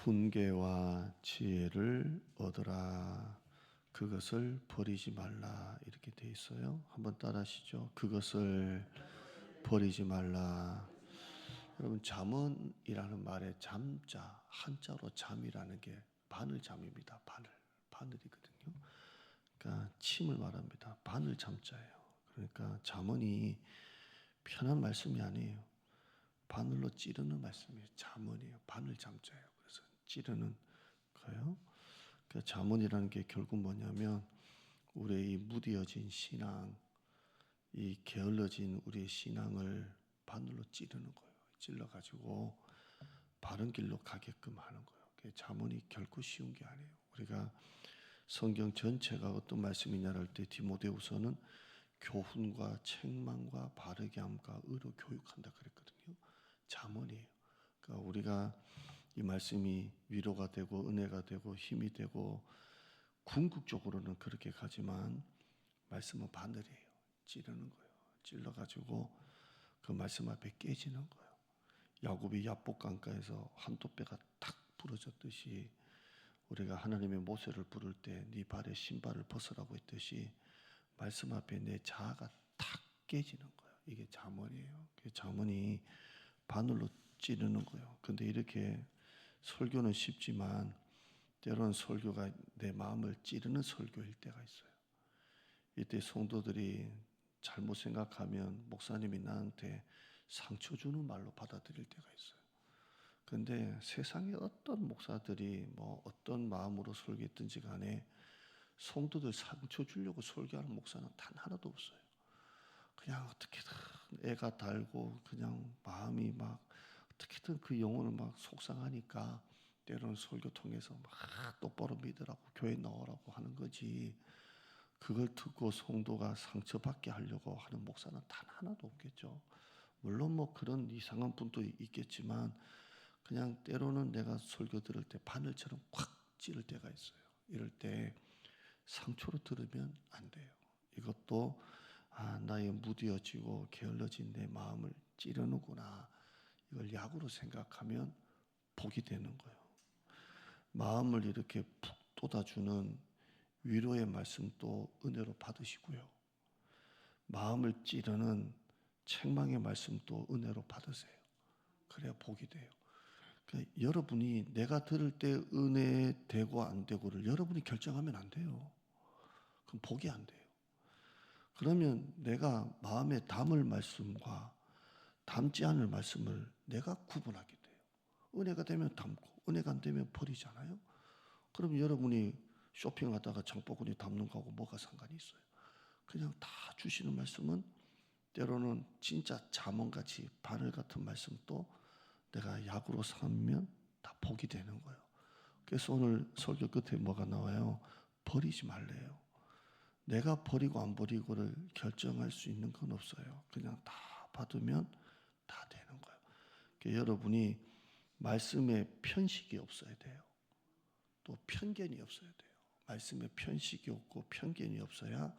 훈계와 지혜를 얻으라. 그것을 버리지 말라. 이렇게 돼 있어요. 한번 따라하시죠. 그것을 버리지 말라. 여러분, 잠언이라는 말에 잠자, 한자로 잠이라는 게 바늘잠입니다. 바늘이거든요. 그러니까 침을 말합니다. 바늘 잠자예요. 그러니까 잠언이 편한 말씀이 아니에요. 바늘로 찌르는 말씀이에요. 잠언이에요. 바늘 잠자예요. 그래서 찌르는 거예요. 그 잠언이라는 게 결국 뭐냐면 우리의 이 무뎌진 신앙, 이 게을러진 우리의 신앙을 바늘로 찌르는 거예요. 찔러가지고 바른 길로 가게끔 하는 거예요. 그 잠언이 결코 쉬운 게 아니에요. 우리가 성경 전체가 어떤 말씀이냐를 할 때 디모데후서는 교훈과 책망과 바르게 함과 의로 교육한다 그랬거든요. 잠언이에요. 그러니까 우리가 이 말씀이 위로가 되고 은혜가 되고 힘이 되고 궁극적으로는 그렇게 가지만 말씀은 바늘이에요. 찌르는 거예요. 찔러가지고 그 말씀 앞에 깨지는 거예요. 야곱이 야복 강가에서 한돛배가 탁 부러졌듯이 우리가 하나님의 모세를 부를 때 네 발에 신발을 벗으라고 했듯이 말씀 앞에 내 자아가 탁 깨지는 거예요. 이게 잠언이에요. 잠언이 바늘로 찌르는 거예요. 근데 이렇게 설교는 쉽지만 때로는 설교가 내 마음을 찌르는 설교일 때가 있어요. 이때 성도들이 잘못 생각하면 목사님이 나한테 상처 주는 말로 받아들일 때가 있어요. 근데 세상에 어떤 목사들이 뭐 어떤 마음으로 설교했든지 간에 성도들 상처 주려고 설교하는 목사는 단 하나도 없어요. 그냥 어떻게든 애가 달고 그냥 마음이 막 어떻게든 그 영혼을 막 속상하니까 때로는 설교 통해서 막 똑바로 믿으라고 교회 나오라고 하는 거지. 그걸 듣고 성도가 상처받게 하려고 하는 목사는 단 하나도 없겠죠. 물론 뭐 그런 이상한 분도 있겠지만 그냥 때로는 내가 설교 들을 때 바늘처럼 콱 찌를 때가 있어요. 이럴 때 상처로 들으면 안 돼요. 이것도 나의 무뎌지고 게을러진 내 마음을 찌르는구나. 이걸 약으로 생각하면 복이 되는 거예요. 마음을 이렇게 푹 돋아주는 위로의 말씀도 은혜로 받으시고요. 마음을 찌르는 책망의 말씀도 은혜로 받으세요. 그래야 복이 돼요. 그러니까 여러분이 내가 들을 때 은혜 되고 안 되고를 여러분이 결정하면 안 돼요. 그럼 복이 안 돼요. 그러면 내가 마음에 담을 말씀과 담지 않을 말씀을 내가 구분하게 돼요. 은혜가 되면 담고 은혜가 안 되면 버리잖아요. 그럼 여러분이 쇼핑하다가 장바구니 담는 거하고 뭐가 상관이 있어요? 그냥 다 주시는 말씀은 때로는 진짜 잠언같이 바늘 같은 말씀도 내가 약으로 삼으면 다 복이 되는 거예요. 그래서 오늘 설교 끝에 뭐가 나와요? 버리지 말래요. 내가 버리고 안 버리고를 결정할 수 있는 건 없어요. 그냥 다 받으면 다 되는 거예요. 그러니까 여러분이 말씀에 편식이 없어야 돼요. 또 편견이 없어야 돼요. 말씀에 편식이 없고 편견이 없어야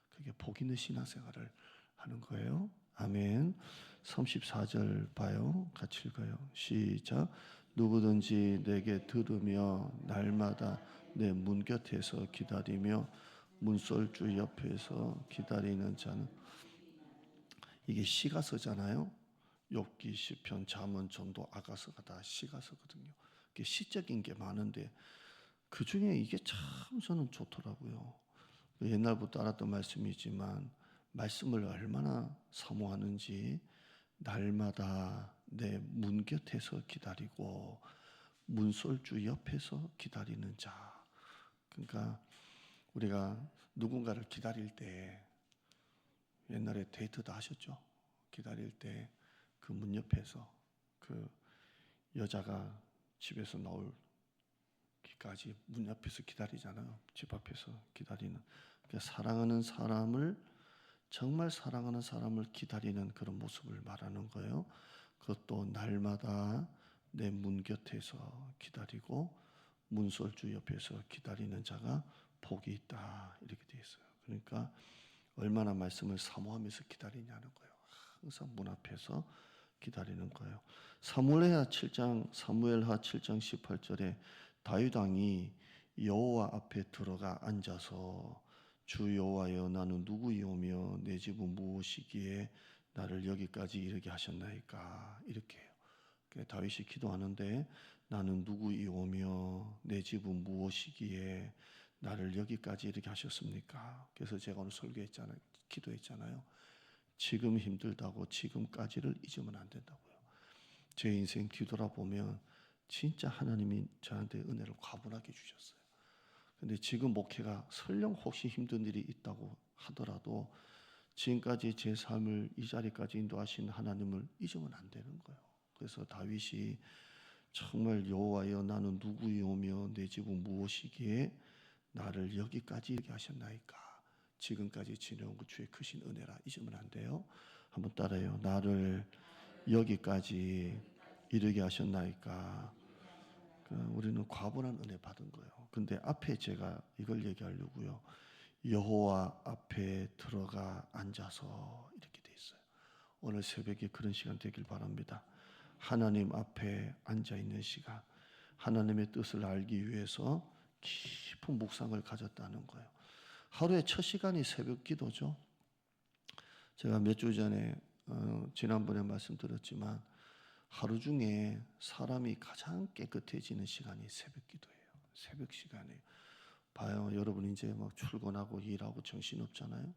그게 복 있는 신앙생활을 하는 거예요. 아멘. 34절 봐요. 같이 읽어요. 시작. 누구든지 내게 들으며 날마다 내 문 곁에서 기다리며 문설주 옆에서 기다리는 자는, 이게 시가서잖아요. 욥기, 시편, 잠언, 전도, 아가서가 다 시가서거든요. 이게 시적인 게 많은데 그 중에 이게 참 저는 좋더라고요. 옛날부터 알았던 말씀이지만 말씀을 얼마나 사모하는지 날마다 내 문 곁에서 기다리고 문설주 옆에서 기다리는 자. 그러니까 우리가 누군가를 기다릴 때 옛날에 데이트도 하셨죠? 기다릴 때 그 문 옆에서 그 여자가 집에서 나올기까지 문 옆에서 기다리잖아요. 집 앞에서 기다리는. 그러니까 사랑하는 사람을, 정말 사랑하는 사람을 기다리는 그런 모습을 말하는 거예요. 그것도 날마다 내 문 곁에서 기다리고 문설주 옆에서 기다리는 자가 복이 있다. 이렇게 되어 있어요. 그러니까 얼마나 말씀을 사모하면서 기다리냐는 거예요. 항상 문 앞에서 기다리는 거예요. 사무엘하 7장 18절에 다윗 왕이 여호와 앞에 들어가 앉아서 주 여호와여 나는 누구이오며 내 집은 무엇이기에 나를 여기까지 이르게 하셨나이까 이렇게 해요. 다윗이 기도하는데 나는 누구이오며 내 집은 무엇이기에 나를 여기까지 이르게 하셨습니까? 그래서 제가 오늘 설교했잖아요. 기도했잖아요. 지금 힘들다고 지금까지를 잊으면 안 된다고요. 제 인생 뒤돌아보면 진짜 하나님이 저한테 은혜를 과분하게 주셨어요. 근데 지금 목회가 설령 혹시 힘든 일이 있다고 하더라도 지금까지 제 삶을 이 자리까지 인도하신 하나님을 잊으면 안 되는 거예요. 그래서 다윗이 정말 여호와여 나는 누구이오며 내 집은 무엇이기에 나를 여기까지 이르게 하셨나이까. 지금까지 지내온 그 주의 크신 은혜라 잊으면 안 돼요. 한번 따라해요. 나를 여기까지 이르게 하셨나이까. 우리는 과분한 은혜 받은 거예요. 근데 앞에 제가 이걸 얘기하려고요. 여호와 앞에 들어가 앉아서 이렇게 돼 있어요. 오늘 새벽에 그런 시간 되길 바랍니다. 하나님 앞에 앉아 있는 시간, 하나님의 뜻을 알기 위해서 깊은 묵상을 가졌다는 거예요. 하루의 첫 시간이 새벽 기도죠. 제가 몇 주 전에 지난번에 말씀드렸지만 하루 중에 사람이 가장 깨끗해지는 시간이 새벽 기도예요. 새벽 시간이에요. 봐요. 여러분 이제 막 출근하고 일하고 정신없잖아요.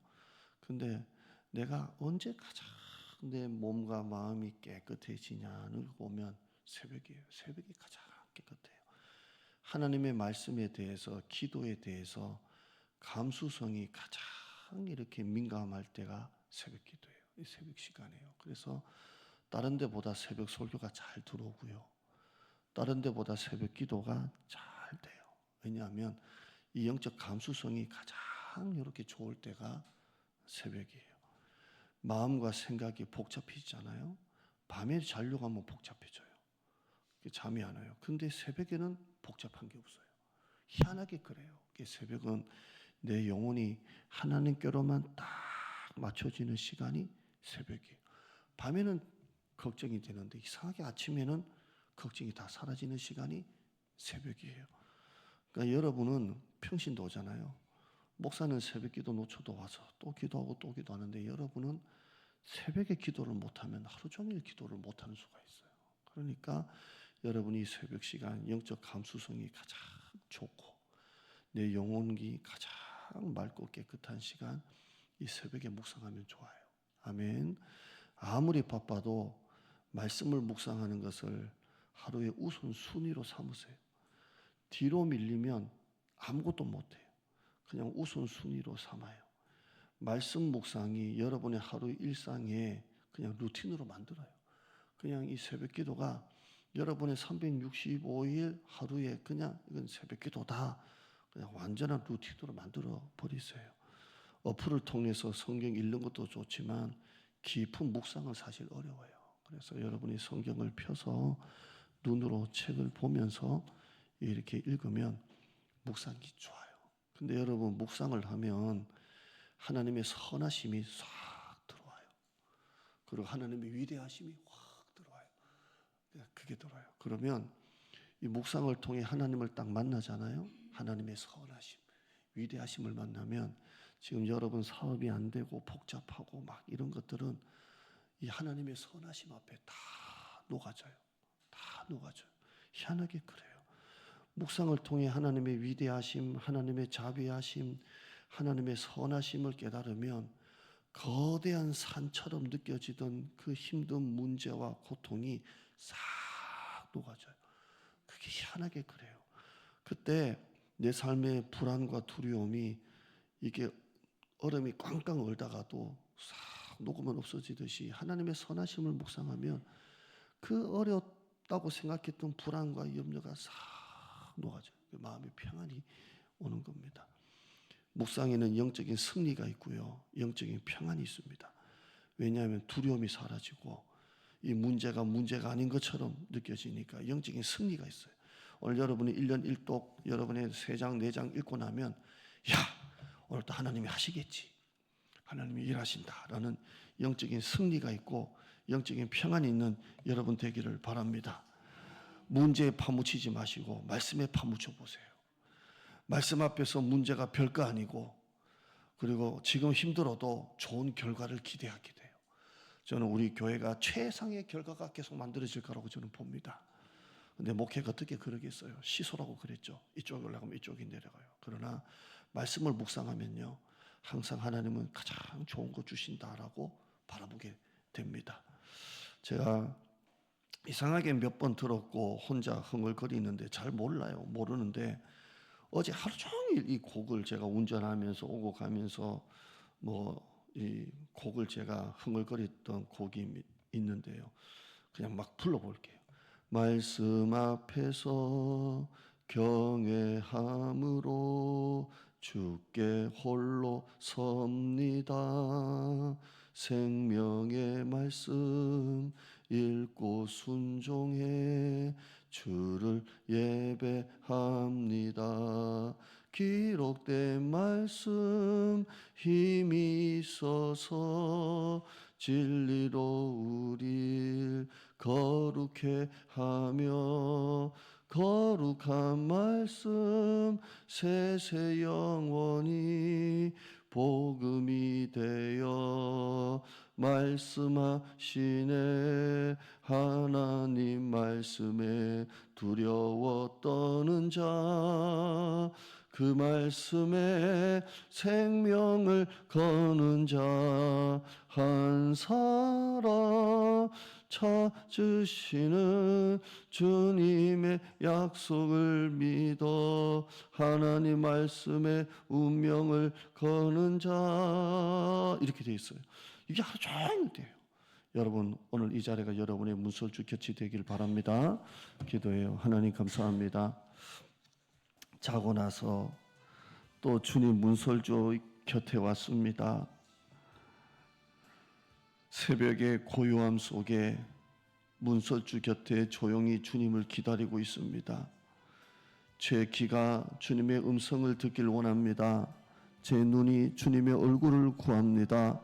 근데 내가 언제 가장 내 몸과 마음이 깨끗해지냐를 보면 새벽이에요. 새벽이 가장 깨끗해요. 하나님의 말씀에 대해서 기도에 대해서 감수성이 가장 이렇게 민감할 때가 새벽 기도예요. 이 새벽 시간이에요. 그래서 다른 데보다 새벽 설교가 잘 들어오고요. 다른 데보다 새벽 기도가 잘 돼요. 왜냐하면 이 영적 감수성이 가장 이렇게 좋을 때가 새벽이에요. 마음과 생각이 복잡해지잖아요. 밤에 자려고 하면 복잡해져요. 잠이 안 와요. 근데 새벽에는 복잡한 게 없어요. 희한하게 그래요. 새벽은 내 영혼이 하나님께로만 딱 맞춰지는 시간이 새벽이에요. 밤에는 걱정이 되는데 이상하게 아침에는 걱정이 다 사라지는 시간이 새벽이에요. 그러니까 여러분은 평신도 오잖아요. 목사는 새벽 기도 놓쳐도 와서 또 기도하고 또 기도하는데 여러분은 새벽에 기도를 못하면 하루 종일 기도를 못하는 수가 있어요. 그러니까 여러분이 새벽 시간 영적 감수성이 가장 좋고 내 영혼이 가장 맑고 깨끗한 시간 이 새벽에 묵상하면 좋아요. 아멘. 아무리 바빠도 말씀을 묵상하는 것을 하루의 우선순위로 삼으세요. 뒤로 밀리면 아무것도 못해요. 그냥 우선순위로 삼아요. 말씀 묵상이 여러분의 하루 일상에 그냥 루틴으로 만들어요. 그냥 이 새벽 기도가 여러분의 365일 하루에 그냥 이건 새벽 기도다. 그냥 완전한 루틴으로 만들어 버리세요. 어플을 통해서 성경 읽는 것도 좋지만 깊은 묵상은 사실 어려워요. 그래서 여러분이 성경을 펴서 눈으로 책을 보면서 이렇게 읽으면 묵상이 좋아요. 근데 여러분 묵상을 하면 하나님의 선하심이 싹 들어와요. 그리고 하나님의 위대하심이 확 들어와요. 그게 들어와요. 그러면 이 묵상을 통해 하나님을 딱 만나잖아요. 하나님의 선하심, 위대하심을 만나면 지금 여러분 사업이 안 되고 복잡하고 막 이런 것들은 이 하나님의 선하심 앞에 다 녹아져요. 다 녹아져요. 희한하게 그래요. 묵상을 통해 하나님의 위대하심, 하나님의 자비하심, 하나님의 선하심을 깨달으면 거대한 산처럼 느껴지던 그 힘든 문제와 고통이 싹 녹아져요. 그게 희한하게 그래요. 그때 내 삶의 불안과 두려움이 이게 얼음이 꽝꽝 얼다가도 싹 녹으면 없어지듯이 하나님의 선하심을 묵상하면 그 어렵다고 생각했던 불안과 염려가 싹 녹아져요. 마음의 평안이 오는 겁니다. 묵상에는 영적인 승리가 있고요. 영적인 평안이 있습니다. 왜냐하면 두려움이 사라지고 이 문제가 아닌 것처럼 느껴지니까 영적인 승리가 있어요. 오늘 여러분이 1년 1독 여러분의 3장 4장 읽고 나면 야 오늘 또 하나님이 하시겠지. 하나님이 일하신다라는 영적인 승리가 있고 영적인 평안이 있는 여러분 되기를 바랍니다. 문제에 파묻히지 마시고 말씀에 파묻혀 보세요. 말씀 앞에서 문제가 별거 아니고, 그리고 지금 힘들어도 좋은 결과를 기대하게 돼요. 저는 우리 교회가 최상의 결과가 계속 만들어질 거라고 저는 봅니다. 근데 목회가 어떻게 그러겠어요? 시소라고 그랬죠. 이쪽에 올라가면 이쪽이 내려가요. 그러나 말씀을 묵상하면요, 항상 하나님은 가장 좋은 거 주신다라고 바라보게 됩니다. 제가 이상하게 몇 번 들었고 혼자 흥얼거리는데 잘 몰라요. 모르는데 어제 하루 종일 이 곡을 제가 운전하면서 오고 가면서 이 곡을 제가 흥얼거렸던 곡이 있는데요. 그냥 막 불러볼게요. 말씀 앞에서 경외함으로 주께 홀로 섭니다. 생명의 말씀 읽고 순종해 주를 예배합니다. 기록된 말씀 힘이 있어서 진리로 우릴 거룩해 하며, 거룩한 말씀 세세 영원히 복음이 되어 말씀하시네. 하나님 말씀에 두려워 떠는 자, 그 말씀에 생명을 거는 자 한 사람 찾으시는 주님의 약속을 믿어 하나님 말씀에 운명을 거는 자, 이렇게 돼 있어요. 이게 하루 종일 돼요. 여러분, 오늘 이 자리가 여러분의 문설주 곁이 되길 바랍니다. 기도해요. 하나님 감사합니다. 자고 나서 또 주님 문설주 곁에 왔습니다. 새벽의 고요함 속에 문설주 곁에 조용히 주님을 기다리고 있습니다. 제 귀가 주님의 음성을 듣길 원합니다. 제 눈이 주님의 얼굴을 구합니다.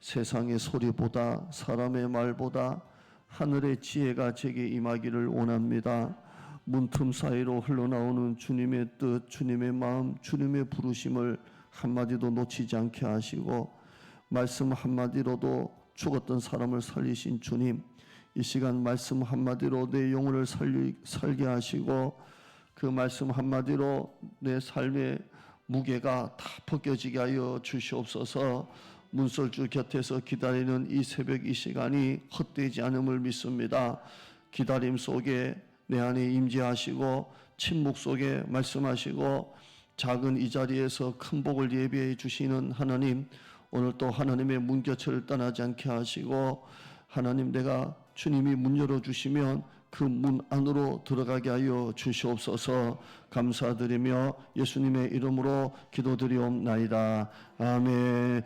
세상의 소리보다, 사람의 말보다 하늘의 지혜가 제게 임하기를 원합니다. 문틈 사이로 흘러나오는 주님의 뜻, 주님의 마음, 주님의 부르심을 한마디도 놓치지 않게 하시고, 말씀 한마디로도 죽었던 사람을 살리신 주님, 이 시간 말씀 한마디로 내 영혼을 살게 하시고, 그 말씀 한마디로 내 삶의 무게가 다 벗겨지게 하여 주시옵소서. 문설주 곁에서 기다리는 이 새벽 이 시간이 헛되지 않음을 믿습니다. 기다림 속에 내 안에 임재하시고, 침묵 속에 말씀하시고, 작은 이 자리에서 큰 복을 예비해 주시는 하나님, 오늘 또 하나님의 문곁을 떠나지 않게 하시고, 하나님, 내가 주님이 문 열어주시면 그 문 안으로 들어가게 하여 주시옵소서. 감사드리며 예수님의 이름으로 기도드리옵나이다. 아멘.